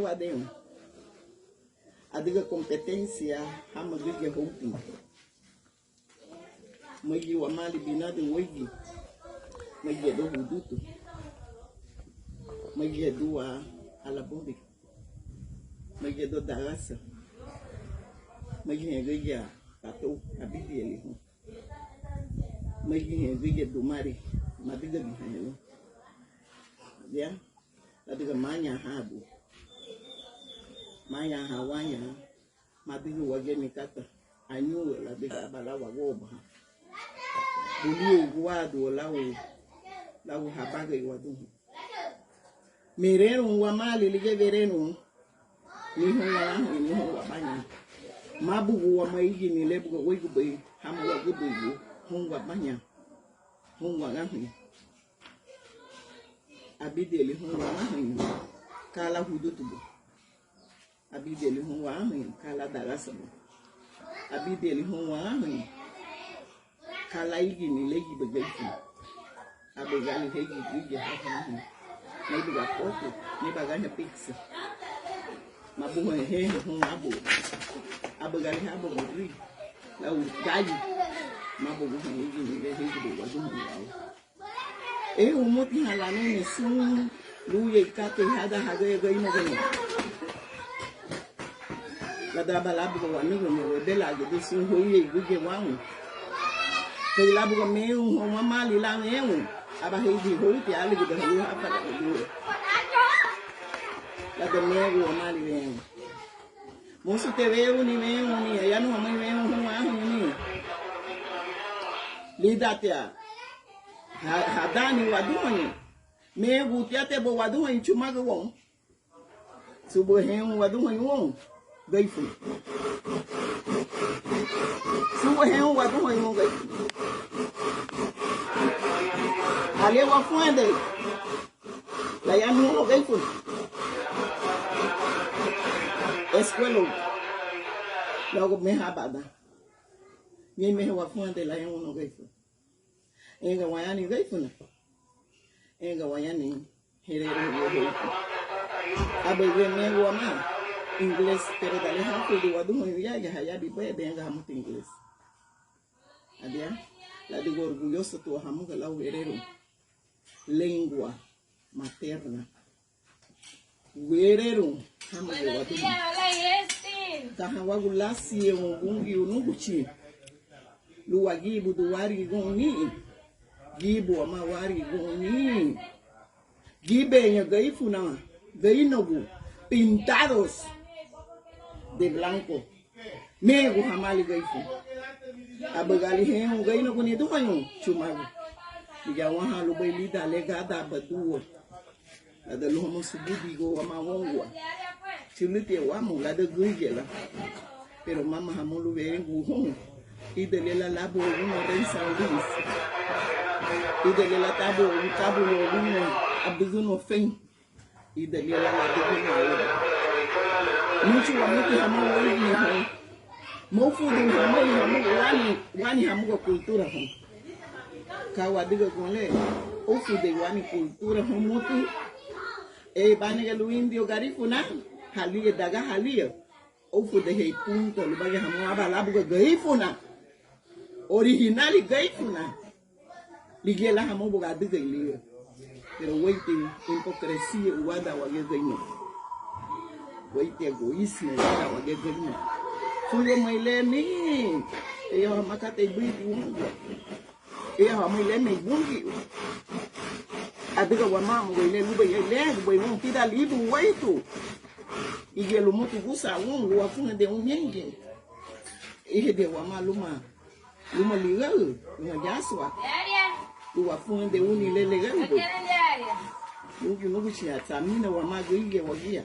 Adem. A diga competência, a diga roupa. Magi o amali binado wigi. Magi do huduto. Magi do a alabombi. Magi do darasa. Magi hengiga tatou abidi ele. Magi hengiga do mari. Madiga bihano. Ya. La diga manya habu. Maya hawanya madigu wageni kata anyu la biga bala wagoba buli guado lawu habaga iwadu mirenu wa mali lige verenu ni huwa banya mabugu wa maiji ni lebu wegu be hamu wa gudu huwa banya huwa gahi abideli huwa gahi kala hudutu abideli huwa ahin kala darasa abideli huwa ahin kala igi ni legi begefu abegali hegi igi hahin ni biga foto ni baganya pizza mabuho he huwa abu abegali habo gudri la ugali mabuho hegi ni legi be wadu umuti halano ni sun luye kate hada ga ino gani la balabu ko wanu ko bela ge sun hoye guge wamu ke labu ko meu ho mama li la meu aba heidi ho ti ali ge ho apa da du la de meu o mali meu musu te veu ni meu ni ya no mama meu ho wa ni li datia hadani wadu ni meu ti ate bo wadu ni chuma go won subo hen wadu ni won gaifu suwa hen wa do mo gaifu ale wa fuende la ya no gaifu escuelo logo me habada ni me wa fuende la ya no gaifu enga wa ya ni gaifu na enga wa ya ni herero gaifu abe me wa ma inglês, pero dali hapo di wadu ya haya di boy benga hamu inglês. Adia, la digo orgulloso tu hamu la werero. Lengua materna. Werero hamu de wadu. Taha wagu lasi ungungi unuguchi. Luwa gibu duwari goni. Gibu ama wari goni. Gibe nya gaifu na gainogu pintados de blanco mego hamali gaifu abagali hen gaino kuni do kanyo chumago diga wa halu baili da legada baduo la de lo mo sububi go ma wongwa chilite wa mo la de guigela pero mama hamulu vengu hon y de la labo uno rensa ulis y de la tabo uno abuzuno fen y de la de mucho amuki hamu wani ho mofu din hamu wani hamu cultura ho kawa diga kole ofu de wani cultura ho mutu e baniga lu indio garifuna halie daga halie ofu de he punto lu baga hamu abala buga gaifuna originali gaifuna ligela hamu buga diga ile pero waiting hipocresía wada wagezeno waiti egoísmo wada wagezeno fuyo maileni eyo makate ibidi ungu eyo maileni bungi adiga wa mama wele lube yele boy won tida libu waitu igelo mutu gusa ungu wafuna de unyengi ihe de wa maluma luma ligal luma jaswa wafuna de uni lele gabo Nugu nugu chia tamina wa mago ige wagia.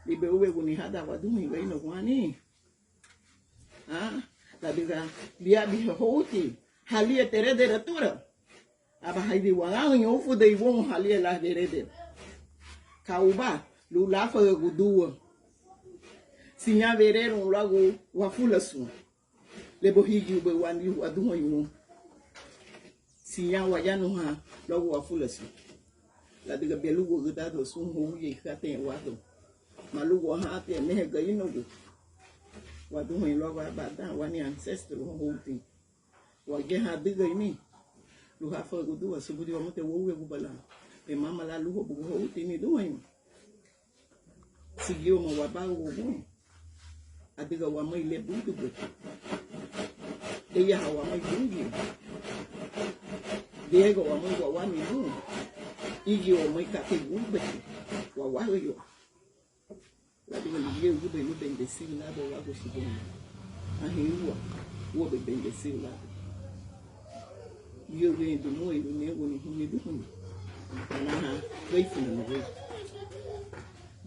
Libe uwe guni hada wadumi wa ino kwani. Labiga biya biya houti. Halia terede ratura. Aba haidi wangang nyofu de iwong halia lah derede. Kauba lulafa gudua. Sinya verero lagu wafula su. Lebo higi ube wandi wadumo yu. Sinya wajanu ha lagu wafula su. La diga belugo gudado sun ho ye kate wado malugo hati me gaino go wa du mai lo ba da wani ancestor ho hoti wa ge ha diga ini lu ha fa go du su budi wa mate wo we go bala pe mama la lu ho bu hoti ni du mai seguiu mo wa ba go go adiga wa mai le bu du dia ha wa mai bungi Diego wa mai wa ni du igi wa mai ka te gumbe wa yo la diga liye gube no bendecir la bo wa go sibo a hiwa wo be bendecir la yo ve do mo yo ne go ni huni du huni na ha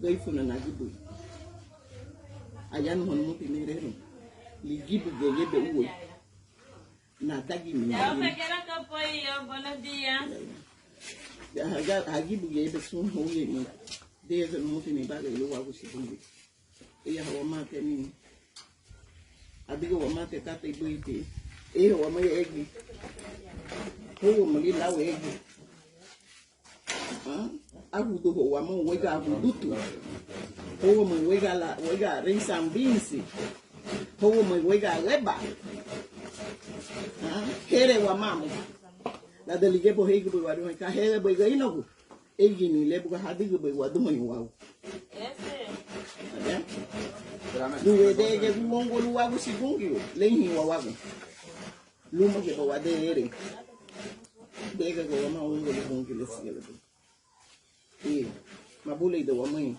gaifu na gibu ayan hon mo pinirero li gibu ge yebe uwe na tagi mi buenos días ya hagibu ge yebe sun ho ye ni de zo mo tini ba ge lo wa go sibo e ya wa mate ni adigo wa mate ka te buite e wa mai egi ho mo li la we egi agudo ho wa mo wega agudutu ho mo wega rinsambinsi ho mo wega leba here wa mamo la delige bo hege bo wa do ka here bo ga inogu egi ni lebu ga hadigo bo wa do mo wa duwe dege mongo lu wa go sigungi lenhi wa wa lu mo ge bo wa de ere dege go wa ma mongo lu bungi le sigelo mabule de wa mãe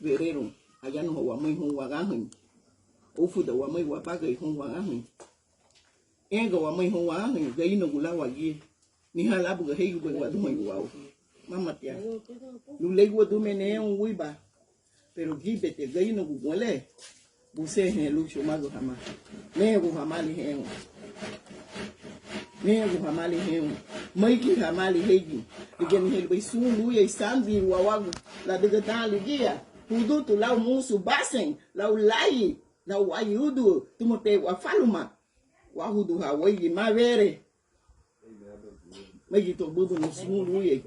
guerreiro allá no wa mãe hon wa gahin ufu de wa mãe wa paga hon wa gahin ego wa mãe hon wa gahin gai no gula wa gi ni hala bu he gu wa do mãe wa mama tia lu le gu do mene un wiba pero gi bete gai no gu le bu se he lu sho mago hama ne gu hama li he ne gu hama li he mai ki hamali hegi digen hel bai sulu ye sandi wawagu la diga tali dia hudu tu lau musu basen lau lai lau ayudu tumote wa faluma wa hudu ha wayi mavere mai to budu no sulu ye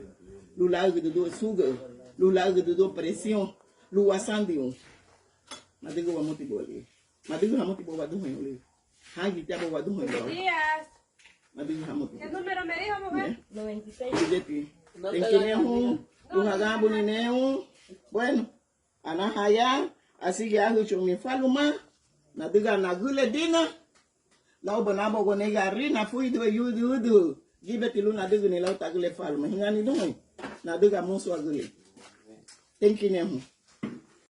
lu lau de do suga lu lau de do pressão lu wasandi ma diga wa moti boli ma diga ha moti bo wa du hen ha gi ta bo wa du hen ¿Qué número me dijo, mujer? 96. Bueno, anahaya, así que hago yo mi faluma, na diga na gule dina, la obanabo go nega rina fui do yudu, gibeti lu na diga ni la tagule faluma, hingani do na diga muso agule. Thank you.